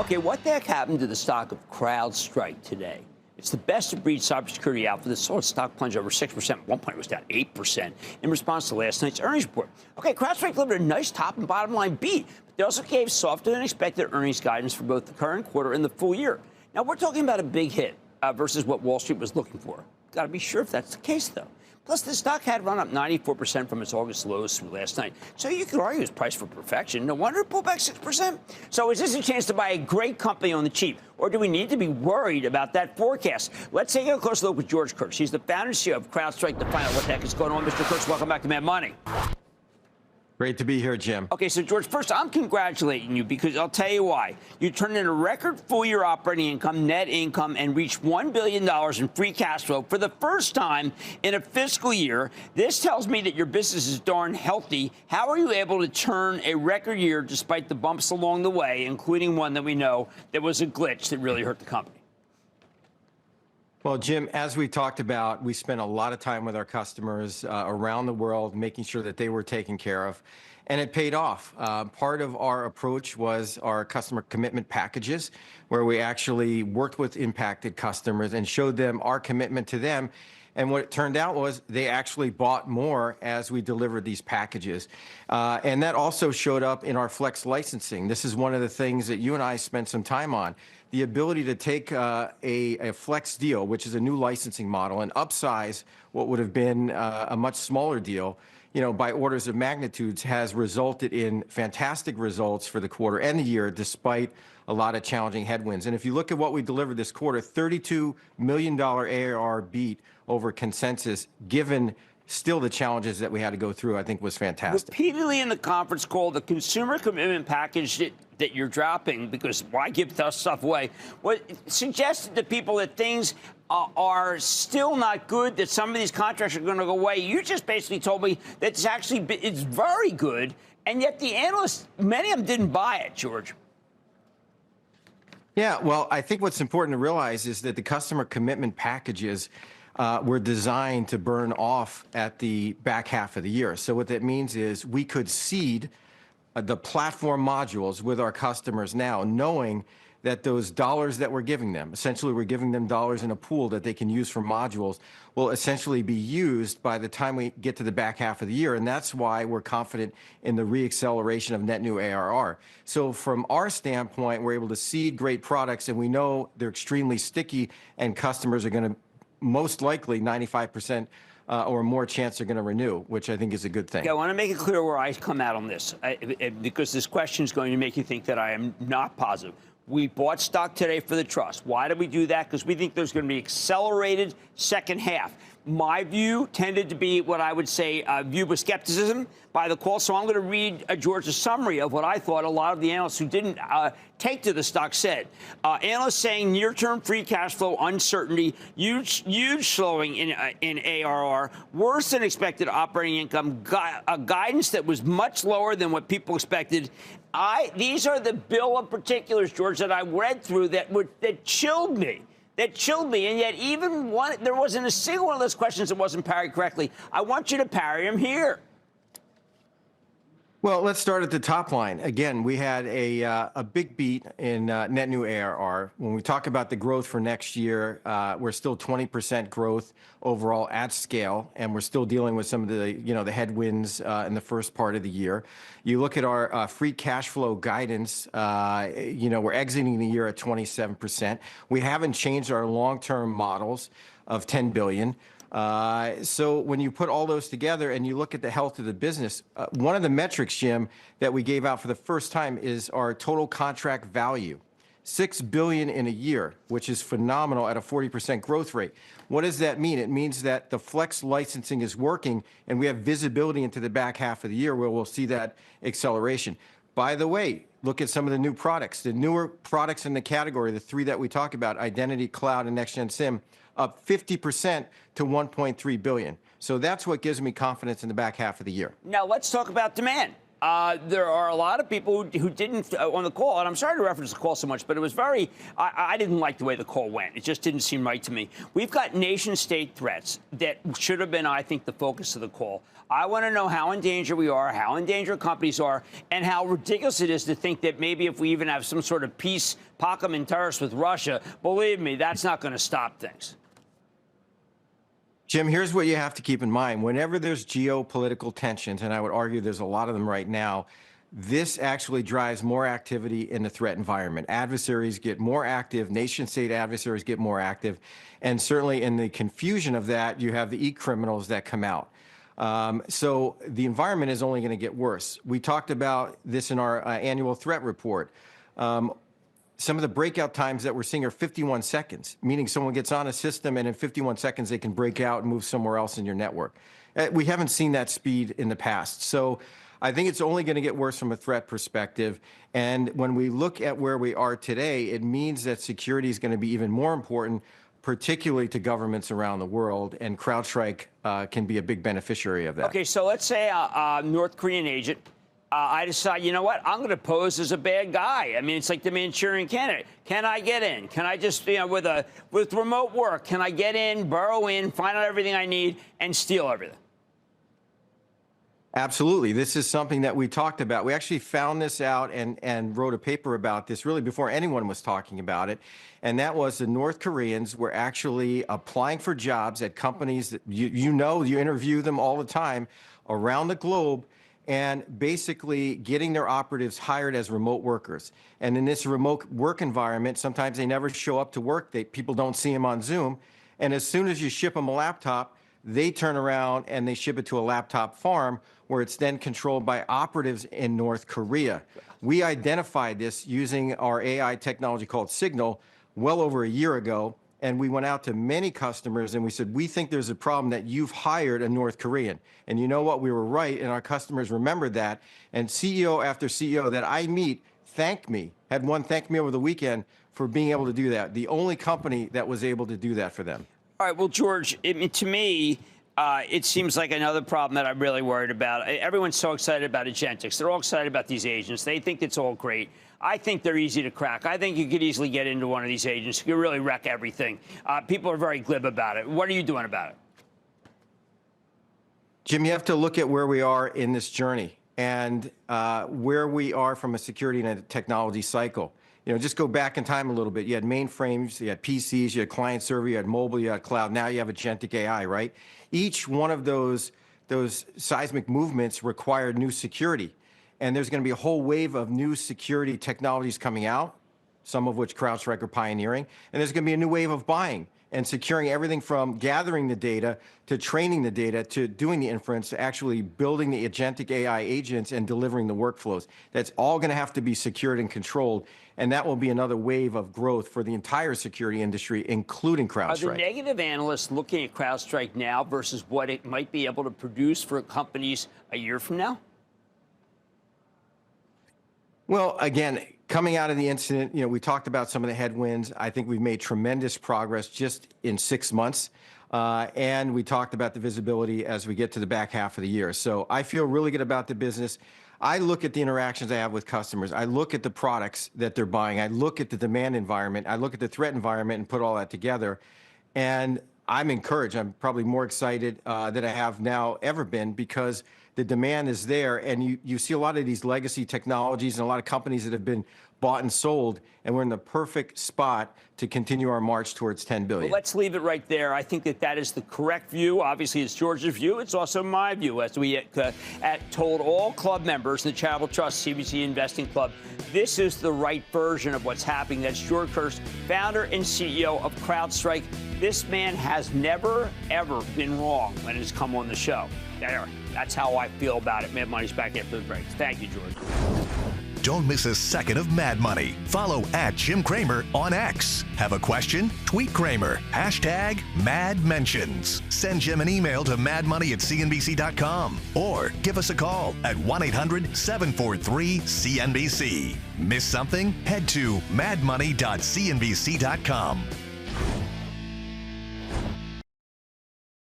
Okay, what the heck happened to the stock of CrowdStrike today? It's the best-of-breed cybersecurity outfit that saw its stock plunge over 6%. At one point, it was down 8% in response to last night's earnings report. Okay, CrowdStrike delivered a nice top and bottom line beat, but they also gave softer-than-expected earnings guidance for both the current quarter and the full year. Now, we're talking about a big hit versus what Wall Street was looking for. Got to be sure if that's the case, though. Plus, the stock had run up 94% from its August lows through last night. So you could argue it's priced for perfection. No wonder it pulled back 6%. So is this a chance to buy a great company on the cheap? Or do we need to be worried about that forecast? Let's take a closer look with George Kurtz. He's the founder and CEO of CrowdStrike to find out what the heck is going on. Mr. Kurtz, welcome back to Mad Money. Great to be here, Jim. Okay, so, George, first, I'm congratulating you because I'll tell you why. You turned in a record full-year operating income, net income, and reached $1 billion in free cash flow for the first time in a fiscal year. This tells me that your business is darn healthy. How are you able to turn a record year despite the bumps along the way, including one that we know that was a glitch that really hurt the company? Well, Jim, as we talked about, we spent a lot of time with our customers around the world, making sure that they were taken care of, and it paid off. Part of our approach was our customer commitment packages, where we actually worked with impacted customers and showed them our commitment to them. And what it turned out was they actually bought more as we delivered these packages. And that also showed up in our flex licensing. This is one of the things that you and I spent some time on. The ability to take a flex deal, which is a new licensing model, and upsize what would have been a much smaller deal, by orders of magnitudes, has resulted in fantastic results for the quarter and the year, despite a lot of challenging headwinds. And if you look at what we delivered this quarter, $32 million ARR beat over consensus, given still the challenges that we had to go through, I think was fantastic. Repeatedly in the conference call, the consumer commitment package that you're dropping, because why give that stuff away, what suggested to people that things are still not good, that some of these contracts are going to go away. You just basically told me that it's very good, and yet the analysts, many of them didn't buy it, George. Yeah, well, I think what's important to realize is that the customer commitment packages were designed to burn off at the back half of the year. So what that means is we could seed the platform modules with our customers now, knowing that those dollars that we're giving them, essentially we're giving them dollars in a pool that they can use for modules, will essentially be used by the time we get to the back half of the year. And that's why we're confident in the reacceleration of net new ARR. So from our standpoint, we're able to seed great products, and we know they're extremely sticky, and customers are going to most likely 95% or more chance they're going to renew, which I think is a good thing. Okay, I want to make it clear where I come out on this, because this question is going to make you think that I am not positive. We bought stock today for the trust. Why did we do that? Because we think there's going to be accelerated second half. My view tended to be what I would say viewed with skepticism by the call. So I'm going to read George's summary of what I thought a lot of the analysts who didn't take to the stock said. Analysts saying near-term free cash flow uncertainty, huge slowing in ARR, worse than expected operating income, guidance that was much lower than what people expected. These are the bill of particulars, George, that I read through that chilled me. That chilled me, and yet even there wasn't a single one of those questions that wasn't parried correctly. I want you to parry them here. Well, let's start at the top line. Again, we had a big beat in net new ARR. When we talk about the growth for next year, we're still 20% growth overall at scale, and we're still dealing with some of the the headwinds in the first part of the year. You look at our free cash flow guidance. We're exiting the year at 27%. We haven't changed our long-term models of $10 billion. So when you put all those together and you look at the health of the business, one of the metrics, Jim, that we gave out for the first time is our total contract value. $6 billion in a year, which is phenomenal at a 40% growth rate. What does that mean? It means that the flex licensing is working, and we have visibility into the back half of the year where we'll see that acceleration. By the way, look at some of the new products. The newer products in the category, the three that we talk about, Identity, Cloud, and Next-Gen SIEM, up 50% to $1.3 billion. So that's what gives me confidence in the back half of the year. Now, let's talk about demand. There are a lot of people who didn't on the call, and I'm sorry to reference the call so much, but it was I didn't like the way the call went. It just didn't seem right to me. We've got nation-state threats that should have been, I think, the focus of the call. I want to know how in danger we are, how in danger companies are, and how ridiculous it is to think that maybe if we even have some sort of peace, pacem in terris with Russia, believe me, that's not going to stop things. Jim, here's what you have to keep in mind. Whenever there's geopolitical tensions, and I would argue there's a lot of them right now, this actually drives more activity in the threat environment. Adversaries get more active, nation-state adversaries get more active, and certainly in the confusion of that, you have the e-criminals that come out. So the environment is only going to get worse. We talked about this in our annual threat report. Some of the breakout times that we're seeing are 51 seconds, meaning someone gets on a system and in 51 seconds they can break out and move somewhere else in your network. We haven't seen that speed in the past. So I think it's only going to get worse from a threat perspective. And when we look at where we are today, it means that security is going to be even more important, particularly to governments around the world. And CrowdStrike can be a big beneficiary of that. Okay, so let's say a North Korean agent. I decide, you know what, I'm going to pose as a bad guy. I mean, it's like the Manchurian candidate. Can I get in? Can I just, with remote work, can I get in, burrow in, find out everything I need, and steal everything? Absolutely. This is something that we talked about. We actually found this out and wrote a paper about this really before anyone was talking about it. And that was the North Koreans were actually applying for jobs at companies that you interview them all the time around the globe, and basically getting their operatives hired as remote workers. And in this remote work environment, sometimes they never show up to work. People don't see them on Zoom. And as soon as you ship them a laptop, they turn around and they ship it to a laptop farm where it's then controlled by operatives in North Korea. We identified this using our AI technology called Signal well over a year ago. And we went out to many customers and we said, we think there's a problem that you've hired a North Korean. And you know what? We were right. And our customers remembered that. And CEO after CEO that I meet had one thank me over the weekend for being able to do that. The only company that was able to do that for them. All right. Well, George, to me, it seems like another problem that I'm really worried about. Everyone's so excited about agentics. They're all excited about these agents. They think it's all great. I think they're easy to crack. I think you could easily get into one of these agents. You could really wreck everything. People are very glib about it. What are you doing about it? Jim, you have to look at where we are in this journey and where we are from a security and a technology cycle. Just go back in time a little bit. You had mainframes, you had PCs, you had client server, you had mobile, you had cloud. Now you have agentic AI, right? Each one of those seismic movements required new security. And there's going to be a whole wave of new security technologies coming out, some of which CrowdStrike are pioneering. And there's going to be a new wave of buying and securing everything from gathering the data to training the data to doing the inference to actually building the agentic AI agents and delivering the workflows. That's all going to have to be secured and controlled. And that will be another wave of growth for the entire security industry, including CrowdStrike. Are the negative analysts looking at CrowdStrike now versus what it might be able to produce for companies a year from now? Well, again, coming out of the incident, we talked about some of the headwinds. I think we've made tremendous progress just in 6 months. And we talked about the visibility as we get to the back half of the year. So I feel really good about the business. I look at the interactions I have with customers. I look at the products that they're buying. I look at the demand environment. I look at the threat environment and put all that together. And I'm encouraged. I'm probably more excited than I have now ever been because the demand is there. And you see a lot of these legacy technologies and a lot of companies that have been bought and sold, and we're in the perfect spot to continue our march towards 10 billion. Well, let's leave it right there. I think that is the correct view. Obviously, it's George's view. It's also my view. As we told all club members in the Charitable Trust CBC Investing Club, this is the right version of what's happening. That's George Kurtz, founder and CEO of CrowdStrike. This man has never, ever been wrong when it's come on the show. That's how I feel about it. Mad Money's back after the break. Thank you, George. Don't miss a second of Mad Money. Follow @Jim Cramer on X. Have a question? Tweet Cramer. #MadMentions. Send Jim an email to madmoney@cnbc.com or give us a call at 1-800-743-CNBC. Miss something? Head to madmoney.cnbc.com.